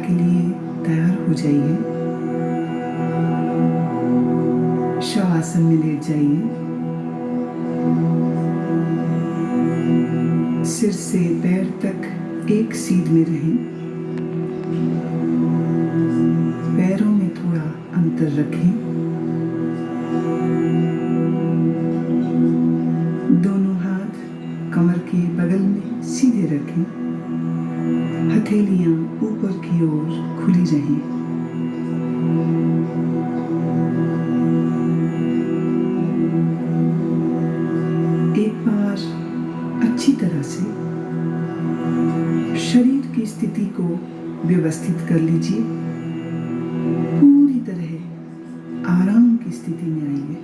के लिए तैयार हो जाइए। शवासन में लेट जाइए। सिर से पैर तक एक सीध में रहें। पैरों में थोड़ा अंतर रखें। दोनों हाथ कमर के बगल में सीधे रखें। हथेलियां ऊपर की ओर खुली रहें। एक बार अच्छी तरह से शरीर की स्थिति को व्यवस्थित कर लीजिए। पूरी तरह आराम की स्थिति में आइए।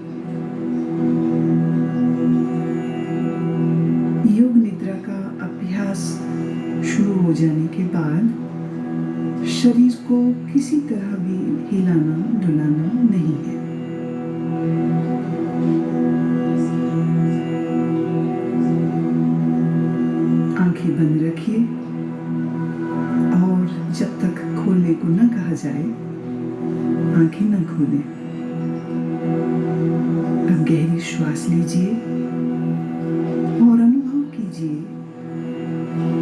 योग निद्रा का अभ्यास शुरू हो जाने के बाद शरीर को किसी तरह भी हिलाना डुलाना नहीं है। आंखें बंद रखिए और जब तक खोलने को न कहा जाए आंखें न खोलें। अब गहरी श्वास लीजिए और अनुभव कीजिए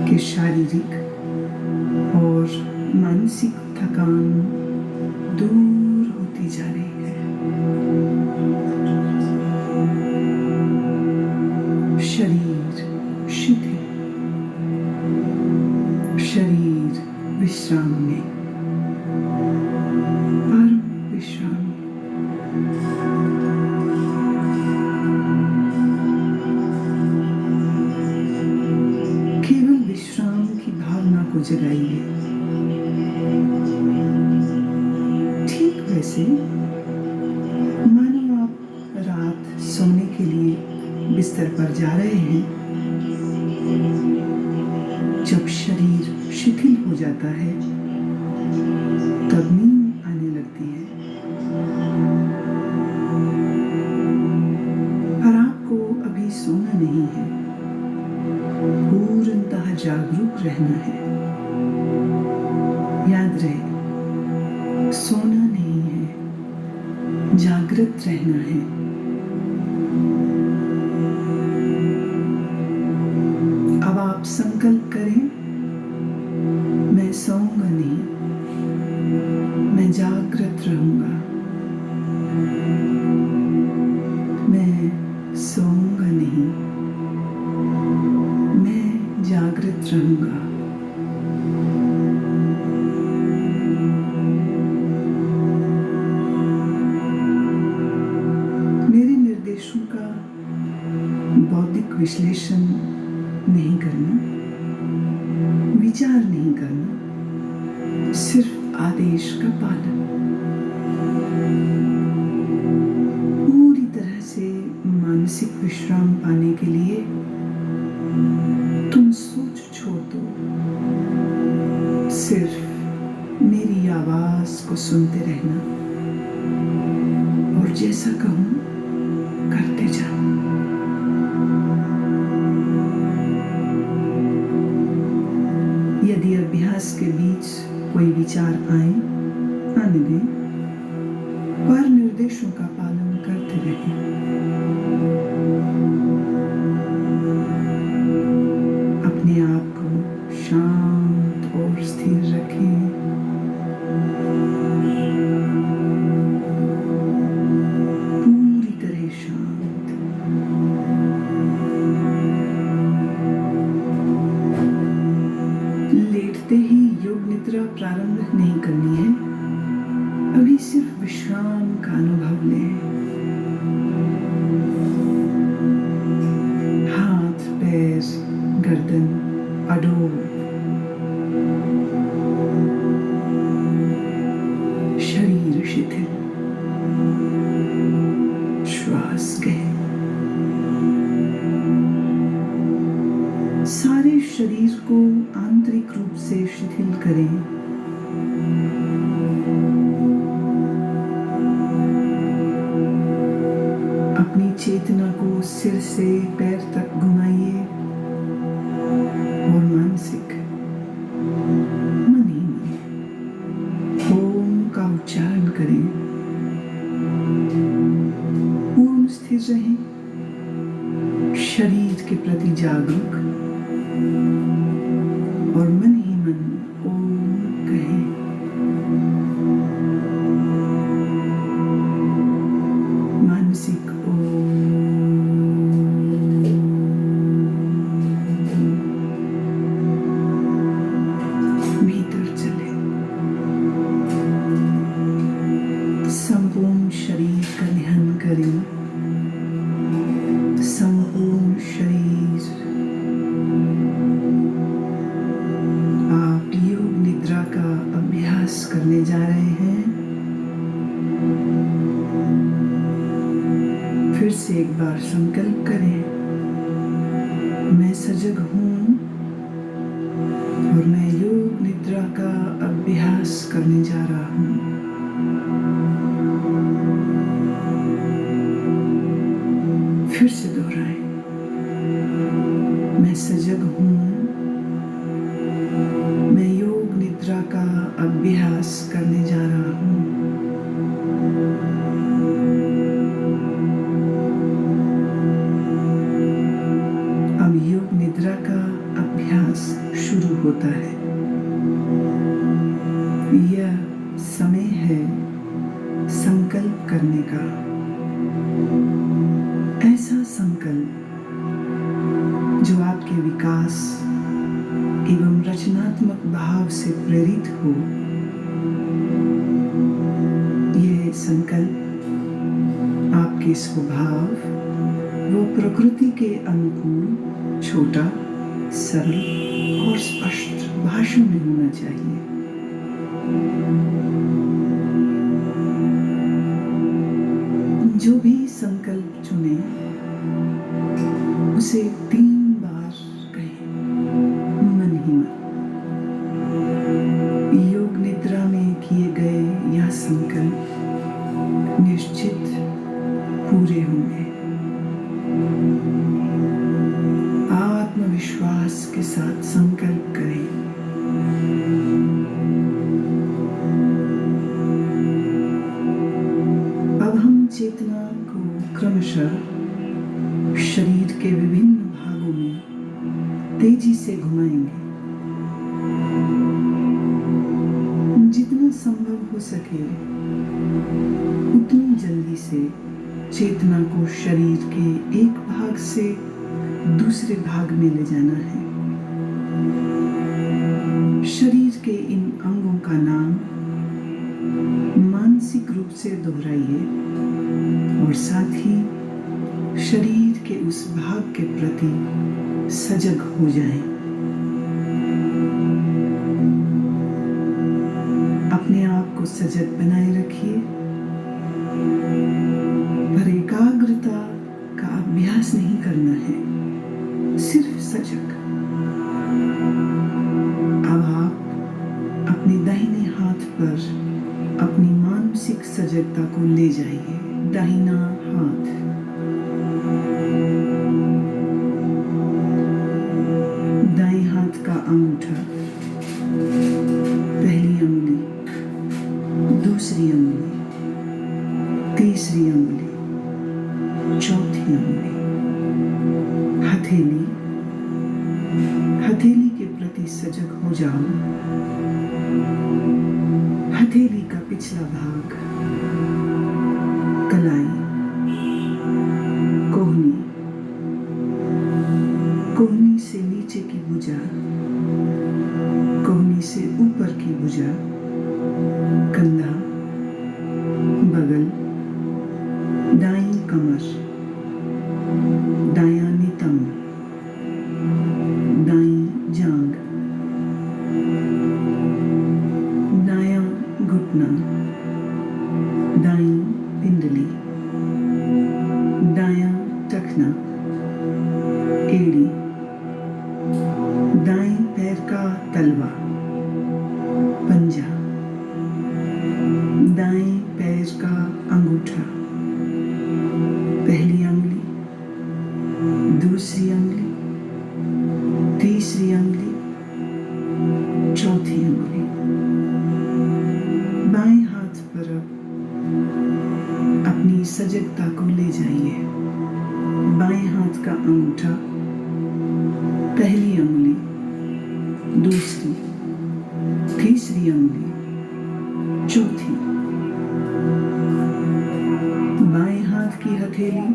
कि शारीरिक और मानसिक थकान दूर होती जा रही है। शरीर शिथिल, शरीर विश्राम में, परम विश्राम। केवल विश्राम की भावना को जगाइए। ठीक वैसे मानो आप रात सोने के लिए बिस्तर पर जा रहे हैं। जब शरीर शिथिल हो जाता है तब नींद आने लगती है। पर आपको अभी सोना नहीं है, पूर्णतः जागरूक रहना है। याद रहे, सोना नहीं है, जागृत रहना है। अब आप संकल्प करें, मैं सोऊंगा नहीं, मैं जागृत रहूंगा। मैं सोऊंगा नहीं, मैं जागृत रहूंगा। मेरे निर्देशों का बौद्धिक विश्लेषण नहीं करना, विचार नहीं करना, सिर्फ आदेश का पालन। पूरी तरह से मानसिक विश्राम पाने के लिए तुम सोच छोड़ दो। सिर्फ मेरी आवाज को सुनते रहना और जैसा कहूं करते जाओ। यदि अभ्यास के बीच कोई विचार आए, आने दें, पर निर्देशों का पालन करते रहें। अपने आप को शांत और स्थिर रखें। पूरी तरह शांत। लेटते ही योग निद्रा प्रारंभ नहीं करनी है। अभी सिर्फ विश्राम का अनुभव लें। हाथ, पैर, गर्दन अडोल। शरीर शिथिल। श्वास गहन। सारे शरीर को आंतरिक रूप से शिथिल करें। अपनी चेतना को सिर से पैर तक घुमाइए और मानसिक मन ही मन प्रति जागरूक और मन ही मन ओम कहें। मानसिक भीतर चले, संपूर्ण शरीर का ध्यान करें। संपूर्ण शरीर आप योग निद्रा का अभ्यास करने जा रहे हैं। फिर से एक बार संकल्प करें, मैं सजग हूं और मैं योग निद्रा का अभ्यास करने जा रहा हूं। फिर से दोहराएं, मैं सजग हूं, मैं योग निद्रा का अभ्यास करने जा रहा हूं। अब योग निद्रा का अभ्यास शुरू होता है। यह समय है संकल्प करने का, ऐसा संकल्प जो आपके विकास एवं रचनात्मक भाव से प्रेरित हो। यह संकल्प आपके स्वभाव व प्रकृति के अनुकूल छोटा, सरल और स्पष्ट भाषा में होना चाहिए। जो भी संकल्प चुने उसे 3 बार कहें, मन ही मन। योग निद्रा में किए गए यह संकल्प निश्चित पूरे होंगे। आत्मविश्वास के साथ संकल्प करें। अब हम चेतना को क्रमशः शरीर के विभिन्न भागों में तेजी से घुमाएंगे। जितना संभव हो सके उतनी जल्दी से चेतना को शरीर के एक भाग से दूसरे भाग में ले जाना है। शरीर के इन अंगों का नाम मानसिक रूप से दोहराइए और साथ ही शरीर के उस भाग के प्रति सजग हो जाएं। अपने आप को सजग बनाए रखिए, पर एकाग्रता का अभ्यास नहीं करना है, सिर्फ सजग। अब आप अपने दाहिने हाथ पर अपनी मानसिक सजगता को ले जाइए। दाहिना हाथ, दाएं हाथ का अंगूठा, पहली अंगुली, दूसरी अंगुली, तीसरी अंगुली, चौथी अंगुली, हथेली। हथेली के प्रति सजग हो जाओ। हथेली का पिछला भाग, कलाई, कोहनी, कोहनी से नीचे की भुजा, कोहनी से ऊपर की भुजा, कंधा, बगल, दाईं कमर, दायां नितंब, दाईं जांघ, दायां घुटना, दाईं पिंडली, दायां टखना, एड़ी, दाएं पैर का तलवा, पंजा, दाएं पैर का अंगूठा, पहली अंगुली, दूसरी अंगुली, तीसरी अंगुली, चौथी अंगुली। बाएं हाथ पर अपनी सजगता को ले जाइए। बाएं हाथ का अंगूठा तीसरी अंगुली, चौथी, बाएं हाथ की हथेली,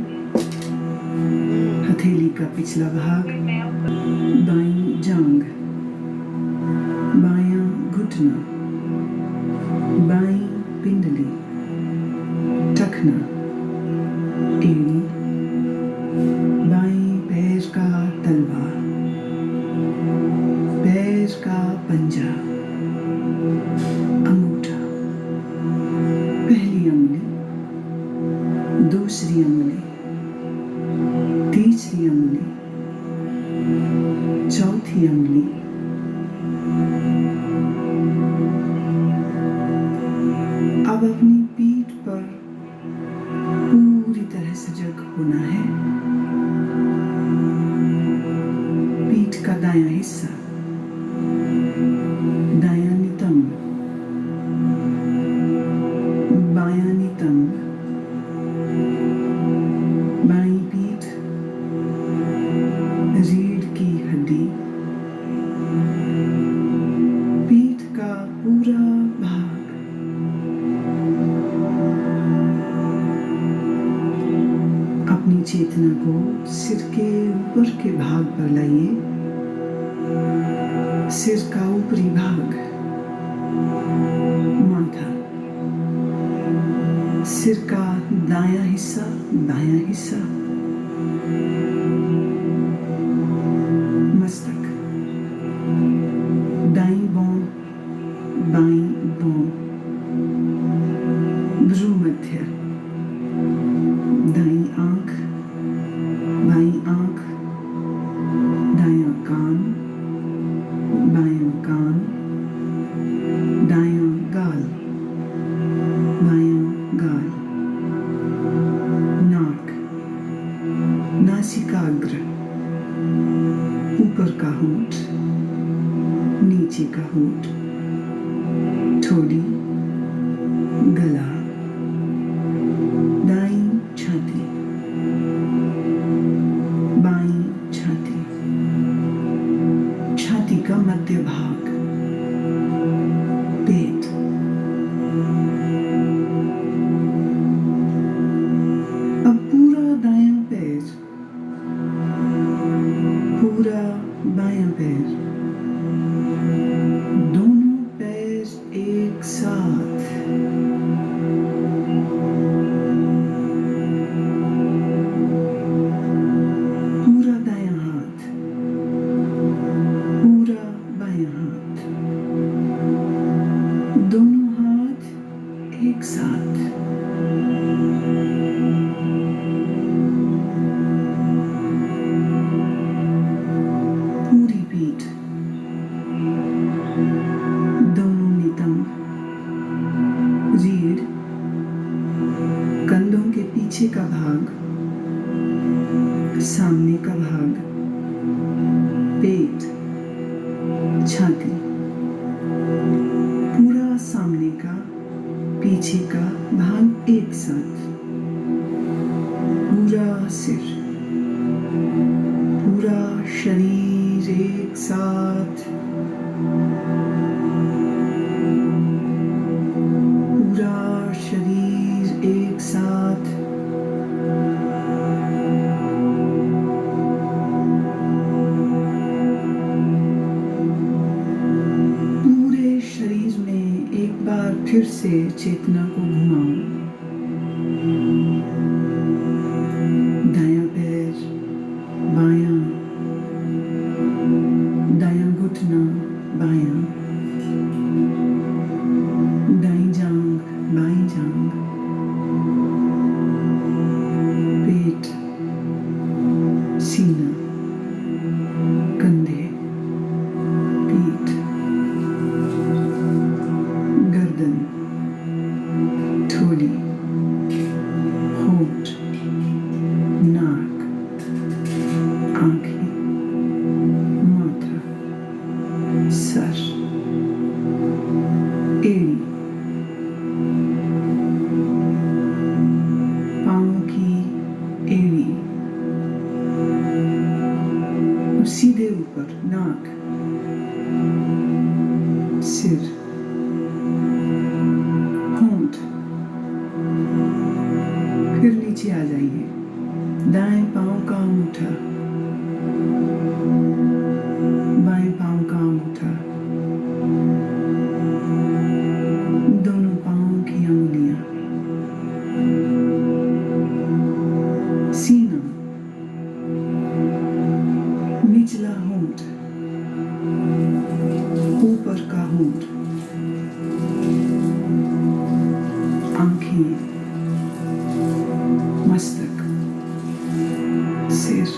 हथेली का पिछला भाग, बाईं जांघ, बायां घुटना, बाईं पिंडली, टखना, एड़ी, बाईं पैर का तलवा, पैर का पंजा, अंगूठा, पहली अंगुली, दूसरी अंगुली, तीसरी अंगुली, चौथी अंगुली, अब अपनी पीठ पर पूरी तरह सजग होना है। पीठ का दायां हिस्सा, दायां नितंब, बायां नितंब, बाईं पीठ, रीढ़ की हड्डी, पीठ का पूरा भाग, अपनी चेतना को सिर के ऊपर के भाग पर लाइए। सिर का ऊपरी भाग, माथा, सिर का दायां हिस्सा, बायां हिस्सा, मस्तक, दाईं भौं, बाईं भौं, भ्रूमध्य, दाईं आंख, बाईं आंख, दायां कान, बायां कान, दायां गाल, बायां गाल, नाक, नासिकाग्र, ऊपर का होंठ, नीचे का होंठ, ठोड़ी, गला, दाईं छाती, बाईं छाती, छाती का मध्य भाग, पेट, अब पूरा दायां पैर, पूरा बायां पैर, दोनों पैर एक साथ, पूरा दायां हाथ, पूरा बायां हाथ, दोनों हाथ एक साथ, पूरी पीठ, दोनों नितंब, रीढ़, कंधों के पीछे का भाग, सामने का भाग, पेट, छाती, पूरा सामने का, पीछे का भाग एक साथ, पूरा सिर, पूरा शरीर एक साथ, पूरा शरीर एक साथ, पूरे शरीर में एक बार फिर से चेतना को घुमाओ। दायां पैर, बायां, दायां घुटना, बायां, दाईं जांघ, बाईं जांघ, पेट, सीना, कंधे, पीठ, गर्दन, ठोड़ी, होंठ, नाक, आंखें, माथा, सर, एड़ी, पांव की एड़ी, और सीधे ऊपर नाक, सिर, अंगूठा, बाएं पांव का अंगूठा, दोनों पांव की अंगुलियां, सीना, निचला होंठ, ऊपर का होंठ, आंखें, मस्तक, सिर।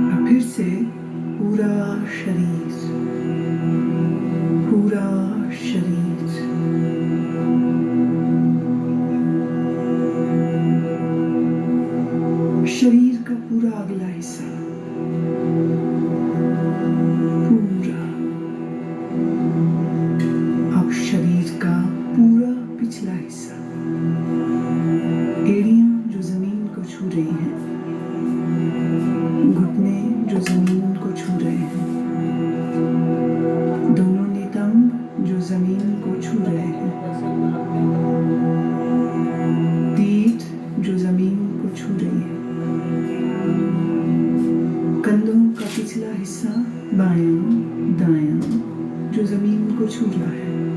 और फिर से पूरा शरीर, पूरा शरीर। शरीर का पूरा अगला हिस्सा, पूरा। अब शरीर का पूरा पिछला हिस्सा, एड़ियां जो जमीन को छू रही हैं, घुटने जो जमीन को छू रहे हैं, दोनों नितंब जो जमीन को छू रहे हैं, पीठ जो जमीन को छू रही है, कंधों का पिछला हिस्सा बायां दायां जो जमीन को छू रहा है,